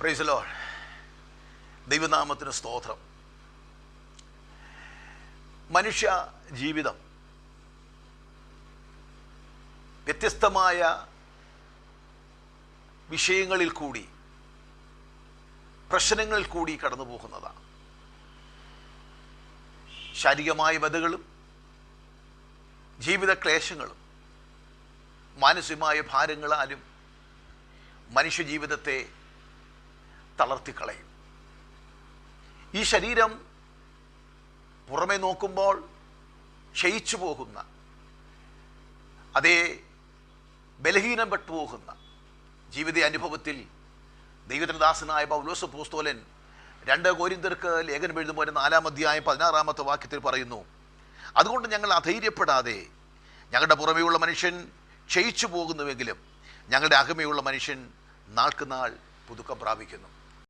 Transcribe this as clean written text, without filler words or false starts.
Praise the Lord. ദൈവനാമത്തിന് സ്തോത്രം. മനുഷ്യ ജീവിതം വ്യത്യസ്തമായ വിഷയങ്ങളിൽ കൂടി, പ്രശ്നങ്ങളിൽ കൂടി കടന്നു പോകുന്നതാണ്. ശാരീരികമായ വ്യതകളും ജീവിത ക്ലേശങ്ങളും മാനസികമായ ഭാരങ്ങളാലും മനുഷ്യജീവിതത്തെ തളർത്തിക്കളയും. ഈ ശരീരം പുറമെ നോക്കുമ്പോൾ ക്ഷയിച്ചു പോകുന്ന, അതേ ബലഹീനം പെട്ടുപോകുന്ന ജീവിത അനുഭവത്തിൽ ദൈവത്തിൻ്റെ ദാസനായ പൗലോസ് അപ്പോസ്തലൻ 2 കൊരിന്ത്യർക്ക് ലേഖനം എഴുതുമ്പോൾ 4-ാം അധ്യായം 16-ാമത്തെ വാക്യത്തിൽ പറയുന്നു, അതുകൊണ്ട് ഞങ്ങൾ അധൈര്യപ്പെടാതെ ഞങ്ങളുടെ പുറമേയുള്ള മനുഷ്യൻ ക്ഷയിച്ചു പോകുന്നുവെങ്കിലും ഞങ്ങളുടെ അകമയുള്ള മനുഷ്യൻ നാൾക്ക് നാൾ പുതുക്കം പ്രാപിക്കുന്നു.